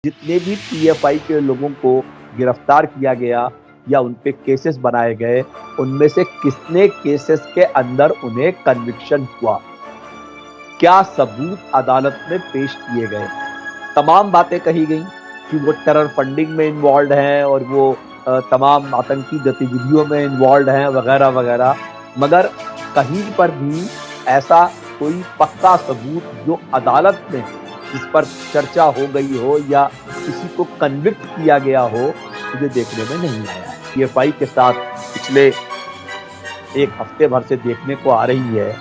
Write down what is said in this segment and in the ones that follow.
जितने भी पीएफआई के लोगों को गिरफ्तार किया गया या उन पे केसेस बनाए गए, उनमें से कितने केसेस के अंदर उन्हें कन्विक्शन हुआ, क्या सबूत अदालत में पेश किए गए। तमाम बातें कही गई कि वो टेरर फंडिंग में इन्वॉल्व हैं और वो तमाम आतंकी गतिविधियों में इन्वॉल्व हैं वगैरह वगैरह, मगर कहीं पर भी ऐसा कोई पक्का सबूत जो अदालत में जिस पर चर्चा हो गई हो या किसी को कन्विक्ट किया गया हो, मुझे देखने में नहीं आया। पीएफआई के साथ पिछले एक हफ्ते भर से देखने को आ रही है,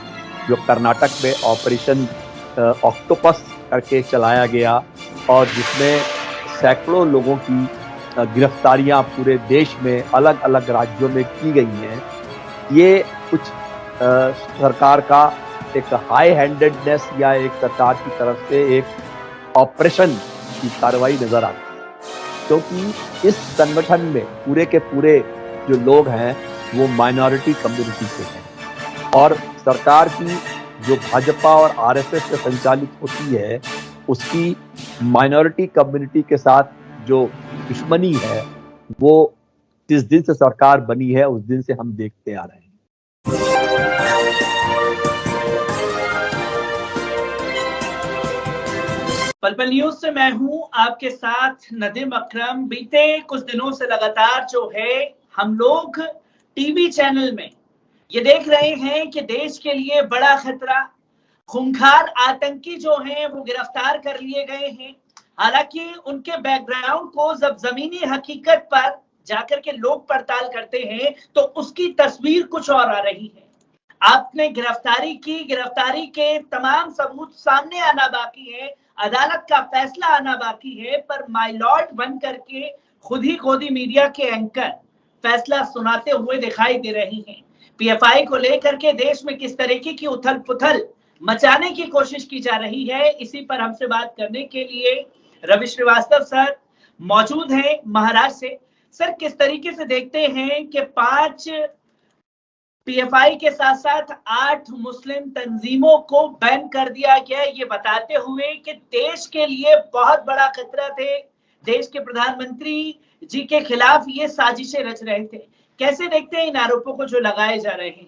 जो कर्नाटक में ऑपरेशन ऑक्टोपस करके चलाया गया और जिसमें सैकड़ों लोगों की गिरफ्तारियां पूरे देश में अलग अलग राज्यों में की गई हैं। ये कुछ सरकार का एक हाई हैंडेडनेस या एक सरकार की तरफ से एक ऑपरेशन की कार्रवाई नजर आती है, क्योंकि इस संगठन में पूरे के पूरे जो लोग हैं वो माइनॉरिटी कम्युनिटी के हैं और सरकार की जो भाजपा और आरएसएस से संचालित होती है उसकी माइनॉरिटी कम्युनिटी के साथ जो दुश्मनी है वो जिस दिन से सरकार बनी है उस दिन से हम देखते आ रहे हैं। पल पल न्यूज से मैं हूं आपके साथ नदीम अकरम। बीते कुछ दिनों से लगातार जो है हम लोग टीवी चैनल में ये देख रहे हैं कि देश के लिए बड़ा खतरा, खूंखार आतंकी जो हैं वो गिरफ्तार कर लिए गए हैं। हालांकि उनके बैकग्राउंड को जब जमीनी हकीकत पर जाकर के लोग पड़ताल करते हैं तो उसकी तस्वीर कुछ और आ रही है। आपने गिरफ्तारी की, गिरफ्तारी के तमाम सबूत सामने आना बाकी है, अदालत का फैसला आना बाकी है, पर माय लॉर्ड बन करके खुद ही गोदी मीडिया के एंकर फैसला सुनाते हुए दिखाई दे रही हैं। पीएफआई को लेकर के देश में किस तरीके की उथल पुथल मचाने की कोशिश की जा रही है, इसी पर हमसे बात करने के लिए रवि श्रीवास्तव सर मौजूद हैं महाराष्ट्र से। सर, किस तरीके से देखते हैं कि 5 पीएफआई के साथ साथ 8 मुस्लिम तंजीमों को बैन कर दिया गया, ये बताते हुए कि देश के लिए बहुत बड़ा खतरा थे, देश के प्रधानमंत्री जी के खिलाफ ये साजिशें रच रहे थे। कैसे देखते हैं इन आरोपों को जो लगाए जा रहे हैं?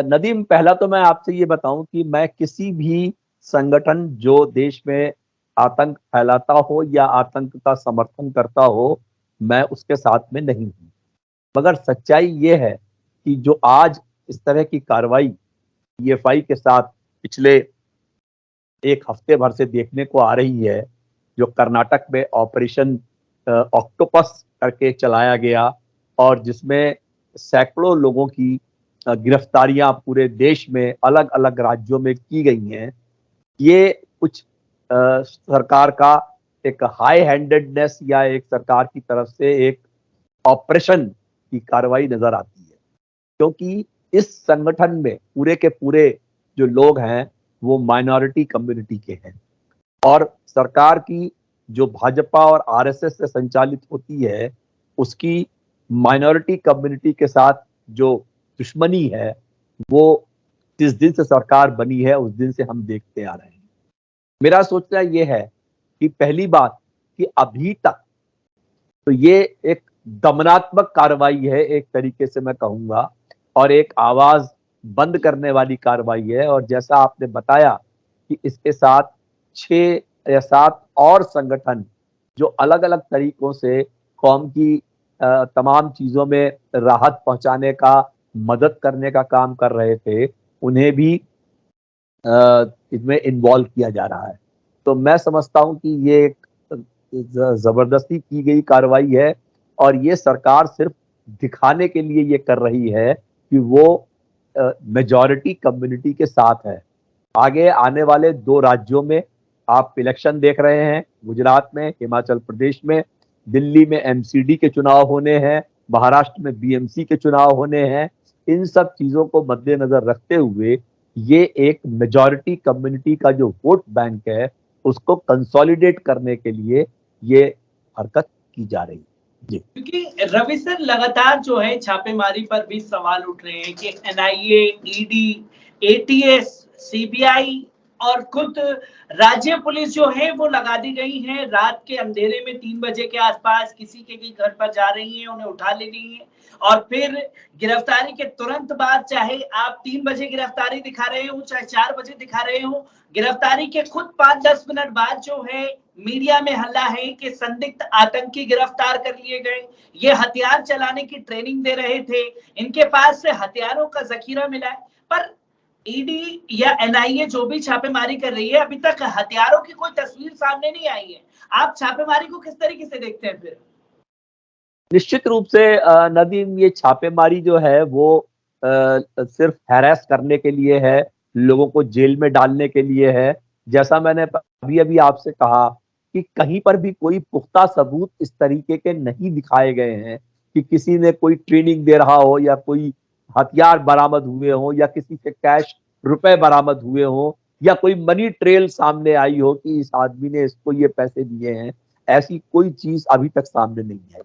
नदीम, पहला तो मैं आपसे ये बताऊं कि मैं किसी भी संगठन जो देश में आतंक फैलाता हो या आतंक का समर्थन करता हो, मैं उसके साथ में नहीं हूं। मगर सच्चाई ये है कि जो आज इस तरह की कार्रवाई पीएफआई के साथ पिछले एक हफ्ते भर से देखने को आ रही है, जो कर्नाटक में ऑपरेशन ऑक्टोपस करके चलाया गया और जिसमें सैकड़ों लोगों की गिरफ्तारियां पूरे देश में अलग अलग राज्यों में की गई हैं, ये कुछ सरकार का एक हाई हैंडेडनेस या एक सरकार की तरफ से एक ऑपरेशन की कार्रवाई नजर आती है, क्योंकि इस संगठन में पूरे के पूरे जो लोग हैं वो माइनॉरिटी कम्युनिटी के हैं और सरकार की जो भाजपा और आरएसएस से संचालित होती है उसकी माइनॉरिटी कम्युनिटी के साथ जो दुश्मनी है वो जिस दिन से सरकार बनी है उस दिन से हम देखते आ रहे हैं। मेरा सोचना ये है कि पहली बात कि अभी तक तो ये एक दमनात्मक कार्रवाई है, एक तरीके से मैं कहूंगा, और एक आवाज बंद करने वाली कार्रवाई है। और जैसा आपने बताया कि इसके साथ 6 या 7 और संगठन जो अलग अलग तरीकों से कौम की तमाम चीजों में राहत पहुंचाने का, मदद करने का काम कर रहे थे, उन्हें भी इसमें इन्वॉल्व किया जा रहा है। तो मैं समझता हूं कि ये एक जबरदस्ती की गई कार्रवाई है और ये सरकार सिर्फ दिखाने के लिए ये कर रही है कि वो मेजॉरिटी कम्युनिटी के साथ है। आगे आने वाले 2 राज्यों में आप इलेक्शन देख रहे हैं, गुजरात में, हिमाचल प्रदेश में, दिल्ली में एमसीडी के चुनाव होने हैं, महाराष्ट्र में बीएमसी के चुनाव होने हैं। इन सब चीजों को मद्देनजर रखते हुए ये एक मेजॉरिटी कम्युनिटी का जो वोट बैंक है उसको कंसोलिडेट करने के लिए ये हरकत की जा रही है जी। क्योंकि रवि सर, लगातार जो है छापेमारी पर भी सवाल उठ रहे हैं कि एनआईए, ईडी, एटीएस, सीबीआई और खुद राज्य पुलिस जो है वो लगा दी गई है। रात के अंधेरे में 3 बजे के आसपास किसी के भी घर पर जा रही हैं, उन्हें उठा ले रही हैं और फिर गिरफ्तारी के तुरंत बाद, चाहे आप 3 बजे गिरफ्तारी दिखा रहे हो, चाहे 4 बजे दिखा रहे हो, गिरफ्तारी के खुद 5-10 मिनट बाद जो है मीडिया में हल्ला है कि संदिग्ध आतंकी गिरफ्तार कर लिए गए। ये हथियार चलाने की ट्रेनिंग दे रहे थे, इनके पास से हथियारों का जखीरा मिला है। पर ईडी या एनआईए जो भी छापेमारी कर रही है, अभी तक हथियारों की कोई तस्वीर सामने नहीं आई है। आप छापेमारी को किस तरीके से देखते हैं फिर? निश्चित रूप से नदीम, ये छापेमारी जो है वो सिर्फ हैरेस करने के लिए है, लोगों को जेल में डालने के लिए है। जैसा मैंने अभी अभी आपसे कहा कि कहीं पर भी कोई पुख्ता सबूत इस तरीके के नहीं दिखाए गए हैं कि किसी ने कोई ट्रेनिंग दे रहा हो या कोई हथियार बरामद हुए हो या किसी से कैश रुपए बरामद हुए हो या कोई मनी ट्रेल सामने आई हो कि इस आदमी ने इसको ये पैसे दिए हैं। ऐसी कोई चीज अभी तक सामने नहीं आई।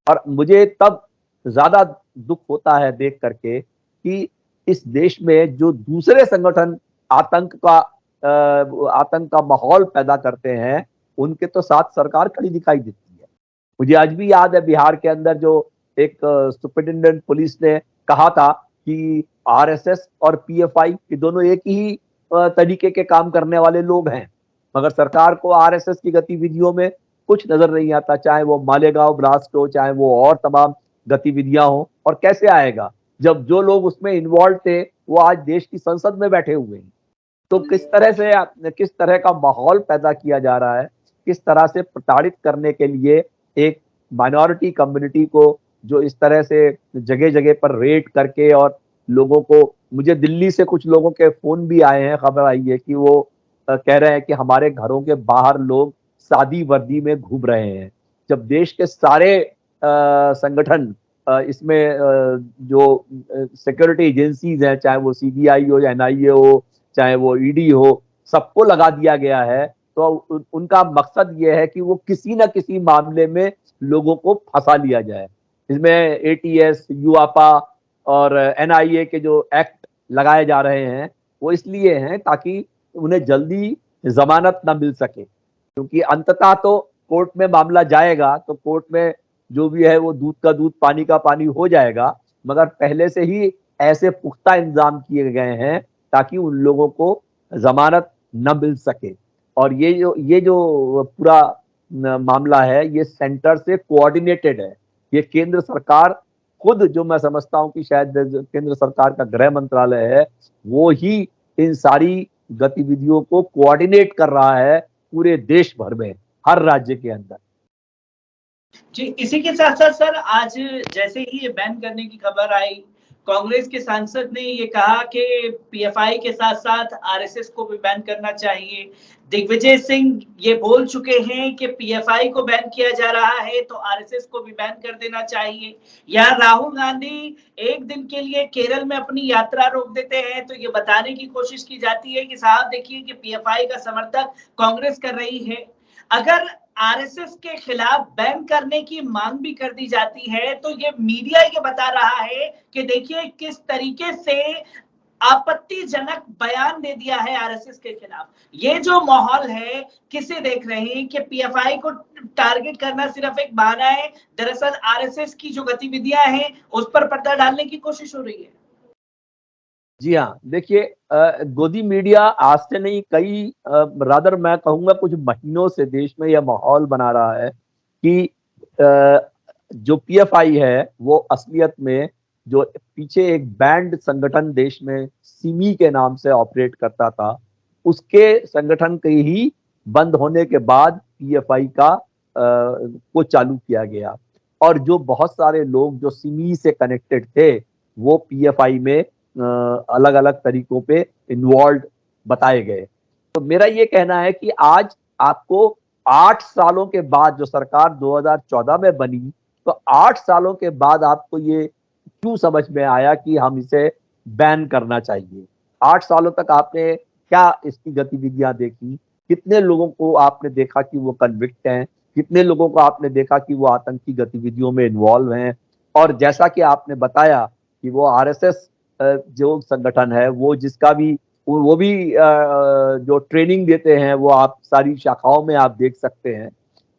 और मुझे तब ज्यादा दुख होता है देख करके कि इस देश में जो दूसरे संगठन आतंक का माहौल पैदा करते हैं, उनके तो साथ सरकार खड़ी दिखाई देती है। मुझे आज भी याद है बिहार के अंदर जो एक सुपरिटेंडेंट पुलिस ने कहा था कि आरएसएस और पीएफआई ये दोनों एक ही तरीके के काम करने वाले लोग हैं, मगर सरकार को आरएसएस की गतिविधियों में कुछ नजर नहीं आता, चाहे वो मालेगांव ब्लास्ट हो, चाहे वो और तमाम गतिविधियां हो। और कैसे आएगा जब जो लोग उसमें इन्वॉल्व थे वो आज देश की संसद में बैठे हुए हैं। तो किस तरह का माहौल पैदा किया जा रहा है, किस तरह से प्रताड़ित करने के लिए एक माइनॉरिटी कम्युनिटी को जो इस तरह से जगह जगह पर रेड करके और लोगों को, मुझे दिल्ली से कुछ लोगों के फोन भी आए हैं, खबर आई है कि वो कह रहे हैं कि हमारे घरों के बाहर लोग सादी वर्दी में घूम रहे हैं। जब देश के सारे संगठन इसमें जो सिक्योरिटी एजेंसीज हैं, चाहे वो सीबीआई हो या एनआईए हो, चाहे वो ईडी हो, सबको लगा दिया गया है। तो उनका मकसद ये है कि वो किसी न किसी मामले में लोगों को फंसा लिया जाए। इसमें एटीएस, यूआपा और एनआईए के जो एक्ट लगाए जा रहे हैं वो इसलिए हैं ताकि उन्हें जल्दी जमानत न मिल सके, क्योंकि अंततः तो कोर्ट में मामला जाएगा तो कोर्ट में जो भी है वो दूध का दूध पानी का पानी हो जाएगा। मगर पहले से ही ऐसे पुख्ता इंतजाम किए गए हैं ताकि उन लोगों को जमानत न मिल सके। और ये जो पूरा मामला है ये सेंटर से कोऑर्डिनेटेड है। ये केंद्र सरकार खुद, जो मैं समझता हूं कि शायद केंद्र सरकार का गृह मंत्रालय है, वो ही इन सारी गतिविधियों को कोऑर्डिनेट कर रहा है पूरे देश भर में, हर राज्य के अंदर। जी, इसी के साथ साथ सर, आज जैसे ही ये बैन करने की खबर आई, कांग्रेस के सांसद ने ये कहा कि पीएफआई के साथ साथ आरएसएस को भी बैन करना चाहिए। दिग्विजय सिंह ये बोल चुके हैं कि पीएफआई को बैन किया जा रहा है तो आरएसएस को भी बैन कर देना चाहिए। या राहुल गांधी एक दिन के लिए केरल में अपनी यात्रा रोक देते हैं तो ये बताने की कोशिश की जाती है कि साहब देखिए कि पीएफआई का समर्थन कांग्रेस कर रही है। अगर आरएसएस के खिलाफ बैन करने की मांग भी कर दी जाती है तो ये मीडिया ये बता रहा है कि देखिए किस तरीके से आपत्तिजनक बयान दे दिया है आरएसएस के खिलाफ। ये जो माहौल है, किसे देख रहे हैं कि पीएफआई को टारगेट करना सिर्फ एक बहाना है, दरअसल आरएसएस की जो गतिविधियां हैं उस पर पर्दा डालने की कोशिश हो रही है। जी हाँ, देखिए गोदी मीडिया आज से नहीं, कई रादर मैं कहूंगा कुछ महीनों से देश में यह माहौल बना रहा है कि जो पीएफआई है वो असलियत में जो पीछे एक बैंड संगठन देश में सिमी के नाम से ऑपरेट करता था, उसके संगठन के ही बंद होने के बाद पीएफआई का को चालू किया गया। और जो बहुत सारे लोग जो सिमी से कनेक्टेड थे वो पीएफआई में अलग अलग तरीकों पे इन्वॉल्व बताए गए। तो मेरा ये कहना है कि आज आपको 8 सालों के बाद, जो सरकार 2014 में बनी, तो 8 सालों के बाद आपको ये क्यों समझ में आया कि हम इसे बैन करना चाहिए? 8 सालों तक आपने क्या इसकी गतिविधियां देखी? कितने लोगों को आपने देखा कि वो कन्विक्ट हैं? कितने लोगों को आपने देखा कि वो आतंकी गतिविधियों में इन्वॉल्व हैं? और जैसा कि आपने बताया कि वो आरएसएस जो संगठन है, वो जिसका भी वो भी जो ट्रेनिंग देते हैं वो आप सारी शाखाओं में आप देख सकते हैं।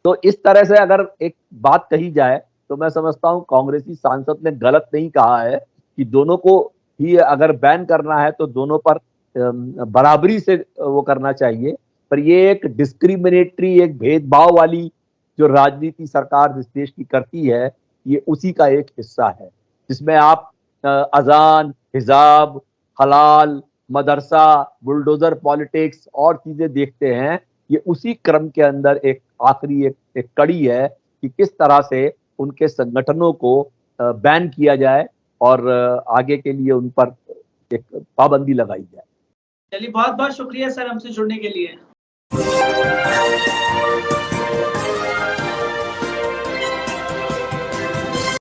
तो इस तरह से अगर एक बात कही जाए तो मैं समझता हूँ कांग्रेसी सांसद ने गलत नहीं कहा है कि दोनों को ही अगर बैन करना है तो दोनों पर बराबरी से वो करना चाहिए। पर ये एक डिस्क्रिमिनेटरी, एक भेदभाव वाली जो राजनीति सरकार इस देश की करती है, ये उसी का एक हिस्सा है, जिसमें आप अजान, हिजाब, हलाल, मदरसा, बुलडोजर पॉलिटिक्स और चीजें देखते हैं। ये उसी क्रम के अंदर एक आखिरी एक कड़ी है कि किस तरह से उनके संगठनों को बैन किया जाए और आगे के लिए उन पर एक पाबंदी लगाई जाए। चलिए, बहुत बहुत शुक्रिया सर हमसे जुड़ने के लिए।